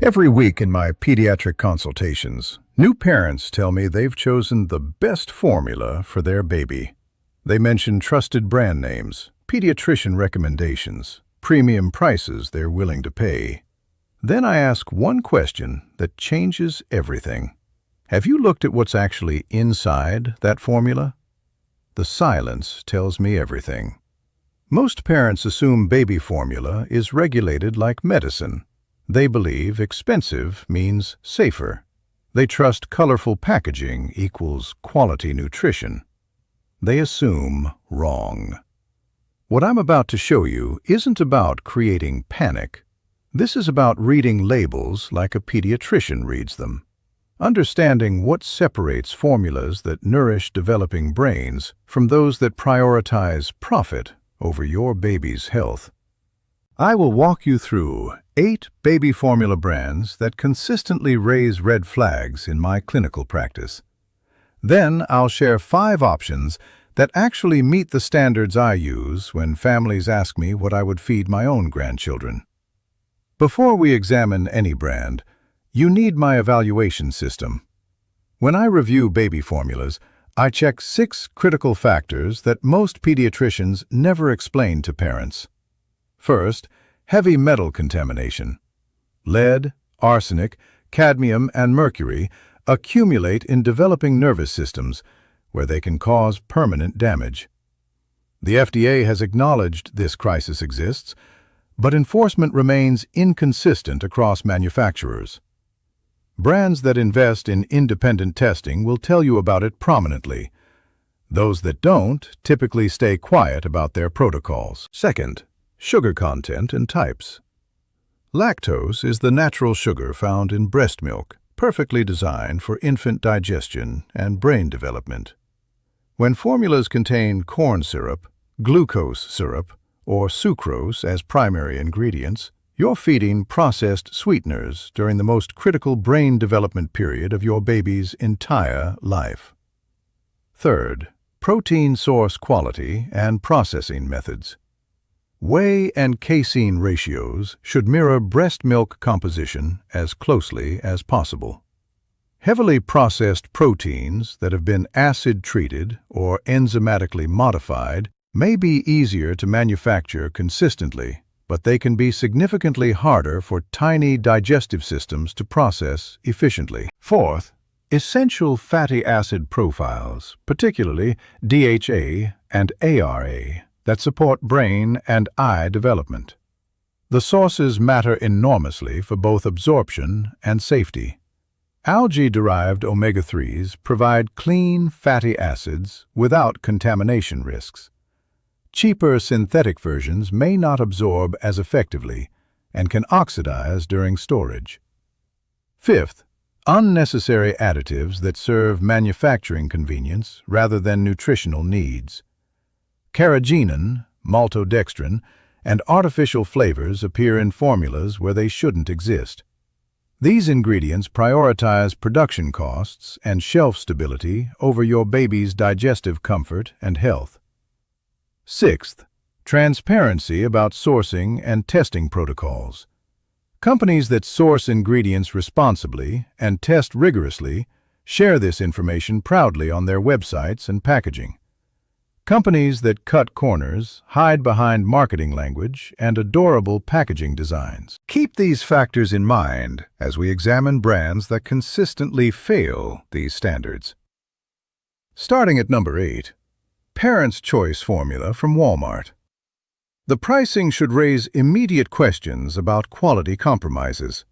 Every week in my pediatric consultations, new parents tell me they've chosen the best formula for their baby. They mention trusted brand names, pediatrician recommendations, premium prices they're willing to pay. Then I ask one question that changes everything. Have you looked at what's actually inside that formula? The silence tells me everything. Most parents assume baby formula is regulated like medicine. They believe expensive means safer. They trust colorful packaging equals quality nutrition. They assume wrong. What I'm about to show you isn't about creating panic. This is about reading labels like a pediatrician reads them. Understanding what separates formulas that nourish developing brains from those that prioritize profit over your baby's health. I will walk you through 8 baby formula brands that consistently raise red flags in my clinical practice. Then I'll share 5 options that actually meet the standards I use when families ask me what I would feed my own grandchildren. Before we examine any brand, you need my evaluation system. When I review baby formulas, I check 6 critical factors that most pediatricians never explain to parents. First, heavy metal contamination. Lead, arsenic, cadmium, and mercury accumulate in developing nervous systems where they can cause permanent damage. The FDA has acknowledged this crisis exists, but enforcement remains inconsistent across manufacturers. Brands that invest in independent testing will tell you about it prominently. Those that don't typically stay quiet about their protocols. Second, sugar content and types. Lactose is the natural sugar found in breast milk, perfectly designed for infant digestion and brain development. When formulas contain corn syrup, glucose syrup, or sucrose as primary ingredients, you're feeding processed sweeteners during the most critical brain development period of your baby's entire life. Third, protein source quality and processing methods. Whey and casein ratios should mirror breast milk composition as closely as possible. Heavily processed proteins that have been acid-treated or enzymatically modified may be easier to manufacture consistently, but they can be significantly harder for tiny digestive systems to process efficiently. Fourth, essential fatty acid profiles, particularly DHA and ARA, that support brain and eye development. The sources matter enormously for both absorption and safety. Algae-derived omega-3s provide clean fatty acids without contamination risks. Cheaper synthetic versions may not absorb as effectively and can oxidize during storage. Fifth, unnecessary additives that serve manufacturing convenience rather than nutritional needs. Carrageenan, maltodextrin, and artificial flavors appear in formulas where they shouldn't exist. These ingredients prioritize production costs and shelf stability over your baby's digestive comfort and health. Sixth, transparency about sourcing and testing protocols. Companies that source ingredients responsibly and test rigorously share this information proudly on their websites and packaging. Companies that cut corners hide behind marketing language and adorable packaging designs. Keep these factors in mind as we examine brands that consistently fail these standards. Starting at number 8, Parents' Choice formula from Walmart. The pricing should raise immediate questions about quality compromises.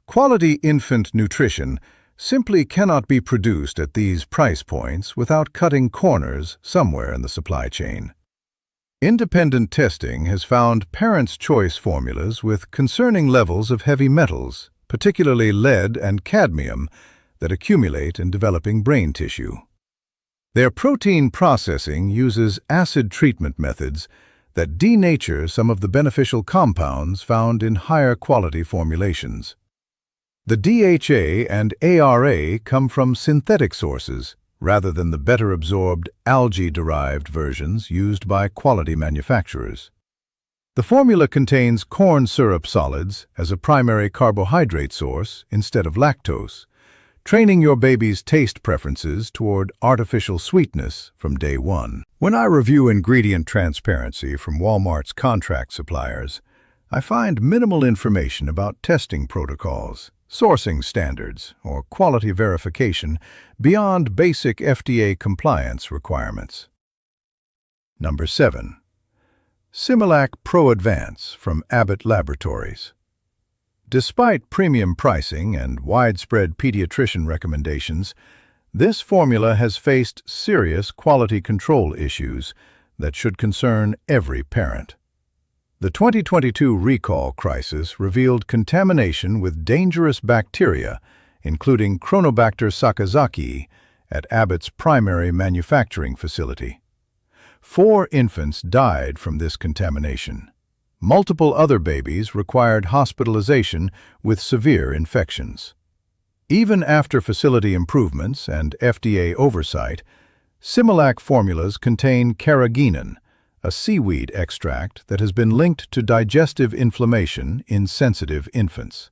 Quality infant nutrition simply cannot be produced at these price points without cutting corners somewhere in the supply chain. Independent testing has found Parents' Choice formulas with concerning levels of heavy metals, particularly lead and cadmium, that accumulate in developing brain tissue. Their protein processing uses acid treatment methods that denature some of the beneficial compounds found in higher quality formulations. The DHA and ARA come from synthetic sources rather than the better absorbed algae-derived versions used by quality manufacturers. The formula contains corn syrup solids as a primary carbohydrate source instead of lactose, training your baby's taste preferences toward artificial sweetness from day one. When I review ingredient transparency from Walmart's contract suppliers, I find minimal information about testing protocols, sourcing standards, or quality verification beyond basic FDA compliance requirements. Number 7. Similac Pro Advance from Abbott Laboratories. Despite premium pricing and widespread pediatrician recommendations, this formula has faced serious quality control issues that should concern every parent. The 2022 recall crisis revealed contamination with dangerous bacteria, including Chronobacter sakazakii, at Abbott's primary manufacturing facility. 4 infants died from this contamination. Multiple other babies required hospitalization with severe infections. Even after facility improvements and FDA oversight, Similac formulas contain carrageenan, a seaweed extract that has been linked to digestive inflammation in sensitive infants.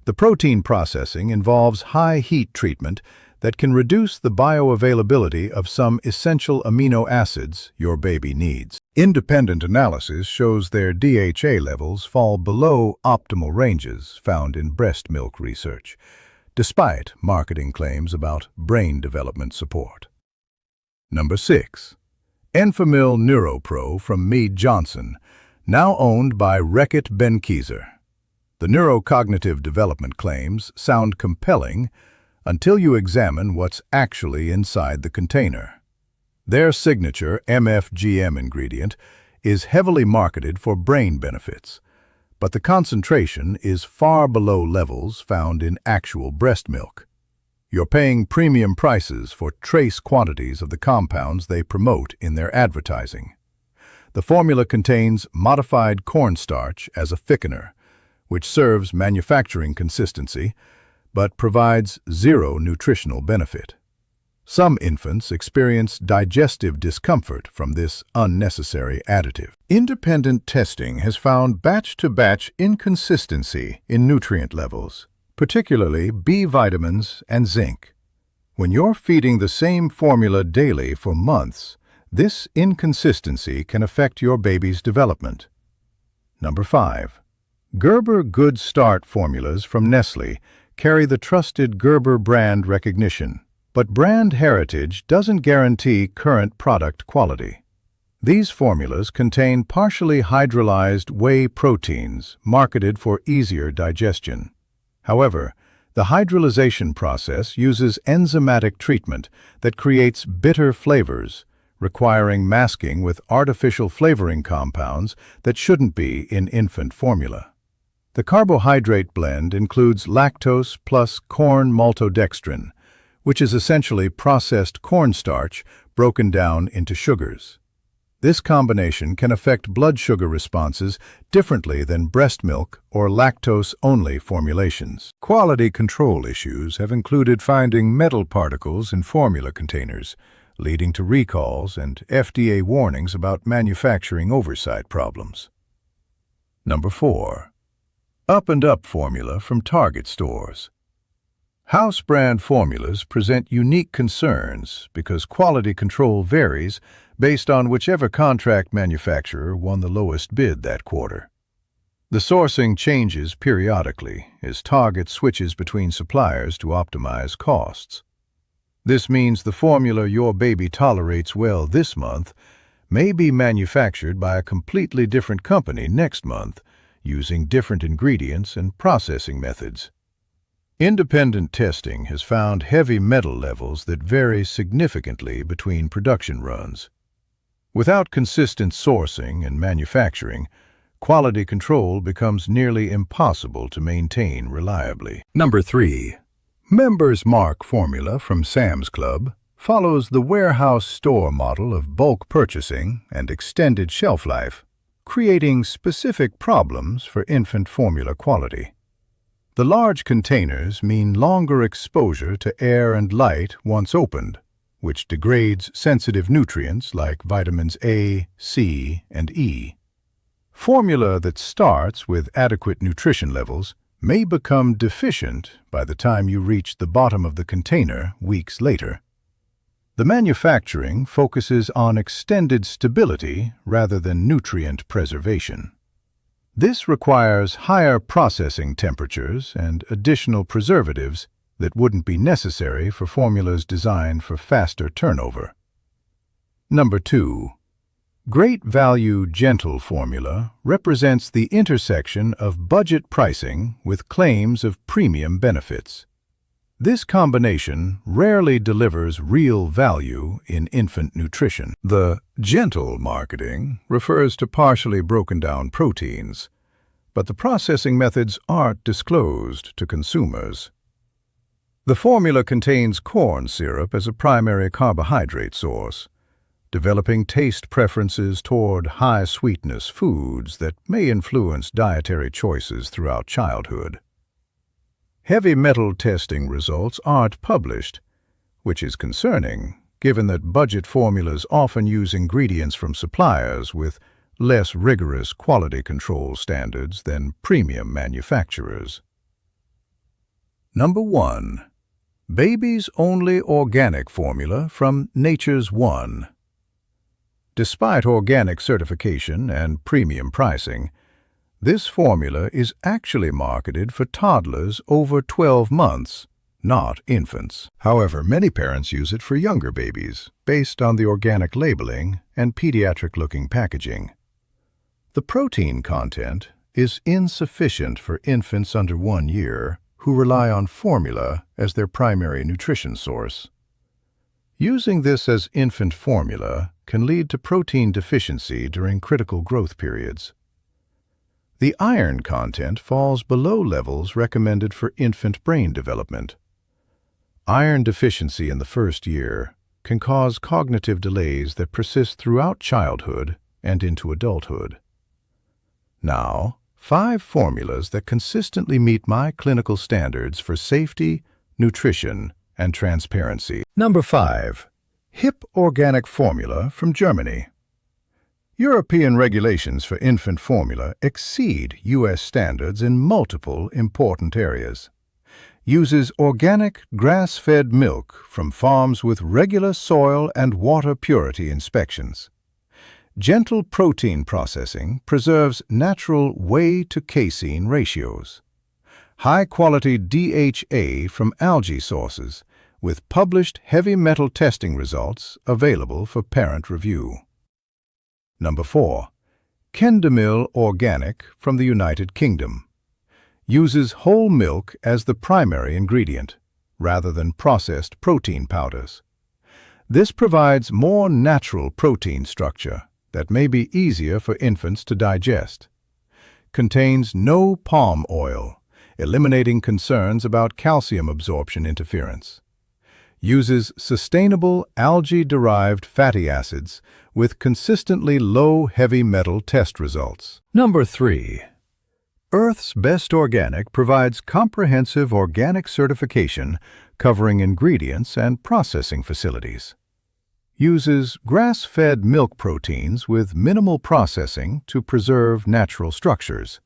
The protein processing involves high heat treatment that can reduce the bioavailability of some essential amino acids your baby needs. Independent analysis shows their DHA levels fall below optimal ranges found in breast milk research, despite marketing claims about brain development support. Number 6. Enfamil NeuroPro from Mead Johnson, now owned by Reckitt Benckiser. The neurocognitive development claims sound compelling until you examine what's actually inside the container. Their signature MFGM ingredient is heavily marketed for brain benefits, but the concentration is far below levels found in actual breast milk. You're paying premium prices for trace quantities of the compounds they promote in their advertising. The formula contains modified cornstarch as a thickener, which serves manufacturing consistency, but provides zero nutritional benefit. Some infants experience digestive discomfort from this unnecessary additive. Independent testing has found batch-to-batch inconsistency in nutrient levels, particularly B vitamins and zinc. When you're feeding the same formula daily for months, this inconsistency can affect your baby's development. Number 5. Gerber Good Start formulas from Nestlé carry the trusted Gerber brand recognition, but brand heritage doesn't guarantee current product quality. These formulas contain partially hydrolyzed whey proteins marketed for easier digestion. However, the hydrolyzation process uses enzymatic treatment that creates bitter flavors, requiring masking with artificial flavoring compounds that shouldn't be in infant formula. The carbohydrate blend includes lactose plus corn maltodextrin, which is essentially processed cornstarch broken down into sugars. This combination can affect blood sugar responses differently than breast milk or lactose-only formulations. Quality control issues have included finding metal particles in formula containers, leading to recalls and FDA warnings about manufacturing oversight problems. Number 4. Up and Up formula from Target stores. House brand formulas present unique concerns because quality control varies based on whichever contract manufacturer won the lowest bid that quarter. The sourcing changes periodically as Target switches between suppliers to optimize costs. This means the formula your baby tolerates well this month may be manufactured by a completely different company next month, using different ingredients and processing methods. Independent testing has found heavy metal levels that vary significantly between production runs. Without consistent sourcing and manufacturing, quality control becomes nearly impossible to maintain reliably. Number 3. Members Mark formula from Sam's Club follows the warehouse store model of bulk purchasing and extended shelf life, creating specific problems for infant formula quality. The large containers mean longer exposure to air and light once opened, which degrades sensitive nutrients like vitamins A, C, and E. Formula that starts with adequate nutrition levels may become deficient by the time you reach the bottom of the container weeks later. The manufacturing focuses on extended stability rather than nutrient preservation. This requires higher processing temperatures and additional preservatives that wouldn't be necessary for formulas designed for faster turnover. Number 2. Great Value Gentle formula represents the intersection of budget pricing with claims of premium benefits. This combination rarely delivers real value in infant nutrition. The gentle marketing refers to partially broken down proteins, but the processing methods aren't disclosed to consumers. The formula contains corn syrup as a primary carbohydrate source, developing taste preferences toward high sweetness foods that may influence dietary choices throughout childhood. Heavy metal testing results aren't published, which is concerning, given that budget formulas often use ingredients from suppliers with less rigorous quality control standards than premium manufacturers. Number 1. Baby's Only Organic Formula from Nature's One. Despite organic certification and premium pricing, this formula is actually marketed for toddlers over 12 months, not infants. However, many parents use it for younger babies, based on the organic labeling and pediatric-looking packaging. The protein content is insufficient for infants under 1 year who rely on formula as their primary nutrition source. Using this as infant formula can lead to protein deficiency during critical growth periods. The iron content falls below levels recommended for infant brain development. Iron deficiency in the first year can cause cognitive delays that persist throughout childhood and into adulthood. Now, 5 formulas that consistently meet my clinical standards for safety, nutrition, and transparency. Number 5. HIP Organic Formula from Germany. European regulations for infant formula exceed U.S. standards in multiple important areas. Uses organic, grass-fed milk from farms with regular soil and water purity inspections. Gentle protein processing preserves natural whey-to-casein ratios. High-quality DHA from algae sources, with published heavy metal testing results available for parent review. Number 4. Kendamil Organic from the United Kingdom. Uses whole milk as the primary ingredient, rather than processed protein powders. This provides more natural protein structure that may be easier for infants to digest. Contains no palm oil, eliminating concerns about calcium absorption interference. Uses sustainable algae-derived fatty acids with consistently low heavy metal test results. Number 3. Earth's Best Organic provides comprehensive organic certification covering ingredients and processing facilities. Uses grass-fed milk proteins with minimal processing to preserve natural structures.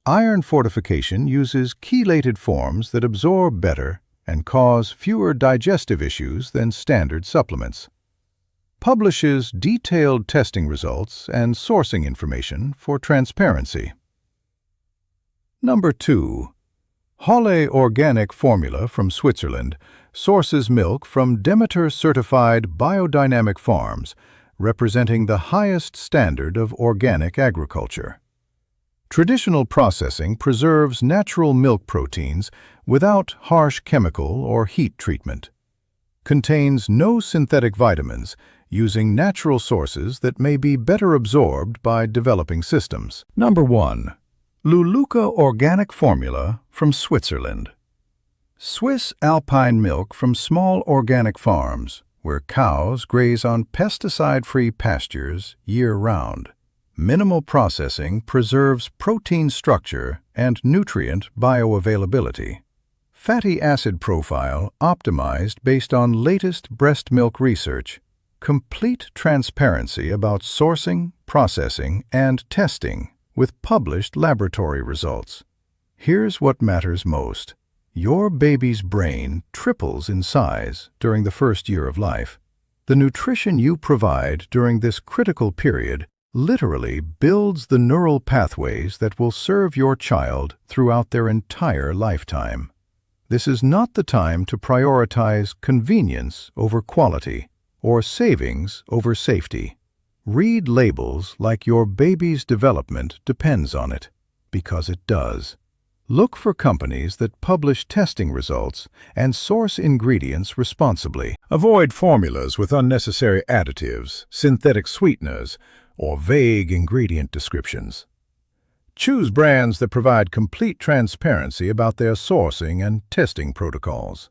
Iron fortification uses chelated forms that absorb better and cause fewer digestive issues than standard supplements. Publishes detailed testing results and sourcing information for transparency. Number 2. Hale Organic Formula from Switzerland sources milk from Demeter-certified biodynamic farms, representing the highest standard of organic agriculture. Traditional processing preserves natural milk proteins without harsh chemical or heat treatment. Contains no synthetic vitamins, using natural sources that may be better absorbed by developing systems. Number 1. Luluca Organic Formula from Switzerland. Swiss alpine milk from small organic farms, where cows graze on pesticide-free pastures year-round. Minimal processing preserves protein structure and nutrient bioavailability. Fatty acid profile optimized based on latest breast milk research. complete transparency about sourcing, processing, and testing with published laboratory results. Here's what matters most. Your baby's brain triples in size during the first year of life. The nutrition you provide during this critical period literally builds the neural pathways that will serve your child throughout their entire lifetime. This is not the time to prioritize convenience over quality or savings over safety. Read labels like your baby's development depends on it, because it does. Look for companies that publish testing results and source ingredients responsibly. Avoid formulas with unnecessary additives, synthetic sweeteners, or vague ingredient descriptions. Choose brands that provide complete transparency about their sourcing and testing protocols.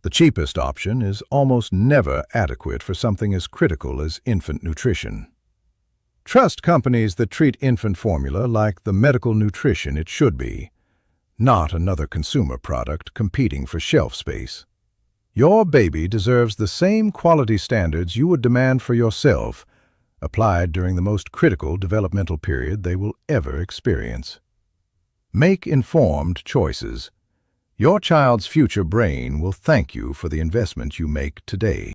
The cheapest option is almost never adequate for something as critical as infant nutrition. Trust companies that treat infant formula like the medical nutrition it should be, not another consumer product competing for shelf space. Your baby deserves the same quality standards you would demand for yourself, applied during the most critical developmental period they will ever experience. Make informed choices. Your child's future brain will thank you for the investment you make today.